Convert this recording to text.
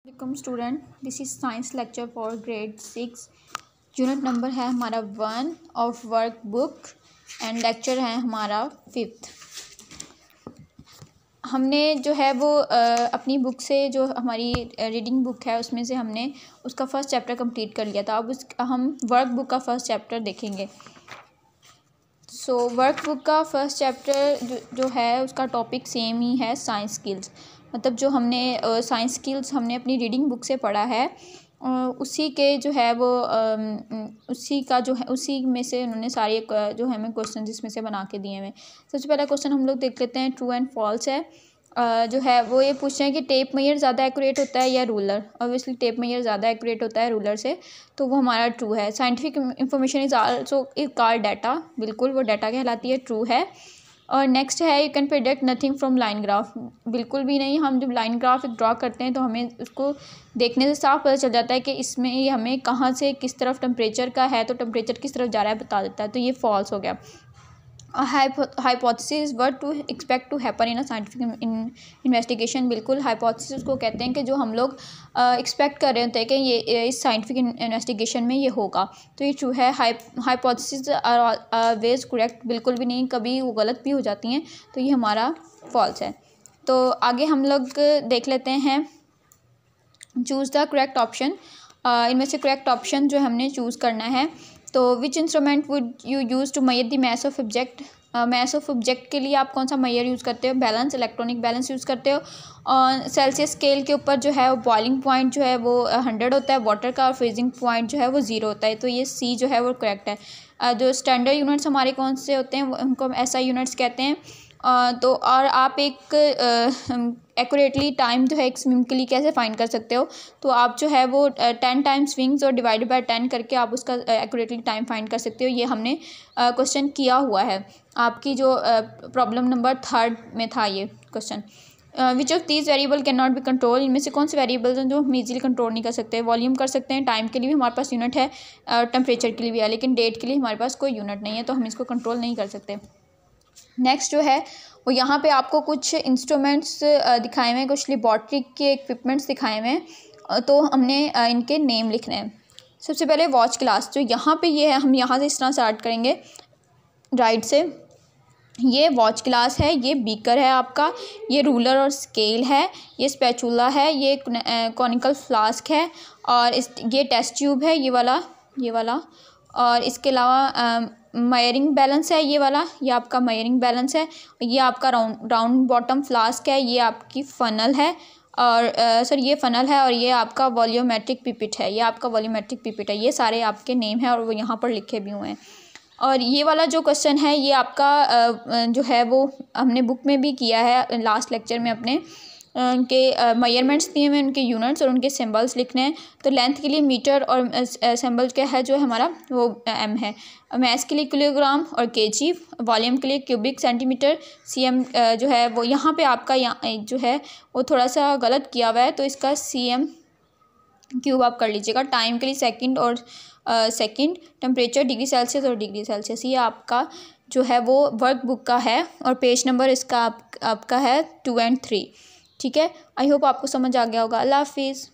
Welcome student, this is science lecture for grade 6। Unit number है हमारा 1 of work book and lecture है हमारा 5th। हमने जो है वो अपनी बुक से जो हमारी रीडिंग बुक है उसमें से हमने उसका फर्स्ट चैप्टर कंप्लीट कर लिया था। अब हम वर्क बुक का फर्स्ट चैप्टर देखेंगे। सो वर्क बुक का फर्स्ट चैप्टर जो है उसका टॉपिक सेम ही है, साइंस स्किल्स। मतलब जो हमने साइंस स्किल्स हमने अपनी रीडिंग बुक से पढ़ा है उसी के जो है वो उसी का जो है उसी में से उन्होंने सारे जो है हमें क्वेश्चन इसमें से बना के दिए हुए। सबसे पहला क्वेश्चन हम लोग देख लेते हैं, ट्रू एंड फॉल्स है। जो है वो ये पूछ रहे हैं कि टेप मेजर ज़्यादा एक्यूरेट होता है या रूलर। ऑब्वियसली टेप मेजर ज़्यादा एक्यूरेट होता है रूलर से, तो वो हमारा ट्रू है। Scientific information is also is called data, बिल्कुल वो डाटा कहलाती है, ट्रू है। और नेक्स्ट है you can predict nothing from line graph, बिल्कुल भी नहीं। हम जब लाइन ग्राफ ड्रॉ करते हैं तो हमें उसको देखने से साफ पता चल जाता है कि इसमें ये हमें कहाँ से किस तरफ टेम्परेचर का है, तो टेम्परेचर किस तरफ जा रहा है बता देता है, तो ये फॉल्स हो गया। Hypothesis what to expect to happen in a scientific investigation, बिल्कुल हाइपोथेसिस को कहते हैं कि जो हम लोग एक्सपेक्ट कर रहे होते हैं कि ये इस साइंटिफिक इन्वेस्टिगेशन में ये होगा, तो ये ट्रू है। हाइपोथेसिस आर ऑलवेज करेक्ट, बिल्कुल भी नहीं, कभी वो गलत भी हो जाती हैं, तो ये हमारा फॉल्स है। तो आगे हम लोग देख लेते हैं, चूज़ द करेक्ट ऑप्शन। इनमें से करेक्ट ऑप्शन जो हमने चूज़ करना है, तो which instrument would you use to measure the mass of object. Mass of object के लिए आप कौन सा मेजर यूज़ करते हो? बैलेंस, इलेक्ट्रॉनिक बैलेंस यूज़ करते हो। और सेल्सियस स्केल के ऊपर जो है वो बॉइलिंग पॉइंट जो है वो 100 होता है वाटर का, और फ्रीजिंग पॉइंट जो है वो 0 होता है, तो ये सी जो है वो करेक्ट है। जो स्टैंडर्ड यूनिट्स हमारे कौन से होते हैं उनको हम SI यूनिट्स कहते हैं। तो और आप एक एक्यूरेटली टाइम जो है एक स्विम के लिए कैसे फाइंड कर सकते हो, तो आप जो है वो 10 टाइम्स स्विंग्स और डिवाइडेड बाय 10 करके आप उसका एक्यूरेटली टाइम फाइंड कर सकते हो। ये हमने क्वेश्चन किया हुआ है, आपकी जो प्रॉब्लम नंबर 3 में था ये question. Which of these variable can not be control, इनमें से कौन से वेरिएबल्स हैं जो हम ईजिली कंट्रोल नहीं कर सकते? वॉल्यूम कर सकते हैं, टाइम के लिए भी हमारे पास यूनिट है, टेम्परेचर के लिए भी है, लेकिन डेट के लिए हमारे पास कोई यूनिट नहीं है, तो हम इसको कंट्रोल नहीं कर सकते। नेक्स्ट जो है वो यहाँ पे आपको कुछ इंस्ट्रूमेंट्स दिखाए हुए हैं, कुछ लेबॉर्ट्री के इक्विपमेंट्स दिखाए हुए हैं, तो हमने इनके नेम लिखने हैं। सबसे पहले वॉच ग्लास, जो यहाँ पे ये है, हम यहाँ से इस तरह स्टार्ट करेंगे राइट से। ये वॉच ग्लास है, ये बीकर है आपका, ये रूलर और स्केल है, ये स्पैचुला है, ये कॉनिकल फ्लास्क है, और ये टेस्ट ट्यूब है, ये वाला। और इसके अलावा मेजरिंग बैलेंस है, ये वाला, ये आपका मेजरिंग बैलेंस है। ये आपका राउंड बॉटम फ्लास्क है, ये आपकी फ़नल है, और ये फ़नल है, और ये आपका वॉल्यूमेट्रिक पिपेट है, ये आपका वॉल्यूमेट्रिक पिपेट है। ये सारे आपके नेम हैं और वो यहाँ पर लिखे भी हुए हैं। और ये वाला जो क्वेश्चन है ये आपका जो है वो हमने बुक में भी किया है लास्ट लेक्चर में अपने, उनके मेजरमेंट्स दिए हुए, उनके यूनिट्स और उनके सिंबल्स लिखने हैं। तो लेंथ के लिए मीटर और सिंबल क्या है जो हमारा वो m है। मैस के लिए किलोग्राम और kg, वॉल्यूम के लिए क्यूबिक सेंटीमीटर, cm जो है वो यहाँ पे आपका जो है वो थोड़ा सा गलत किया हुआ है, तो इसका cm क्यूब आप कर लीजिएगा। टाइम के लिए सेकंड और सेकंड, टेम्परेचर डिग्री सेल्सियस और डिग्री सेल्सियस। ये आपका जो है वो वर्क बुक का है, और पेज नंबर इसका आपका है 2 और 3। ठीक है, आई होप आपको समझ आ गया होगा। अल्लाह हाफिज़।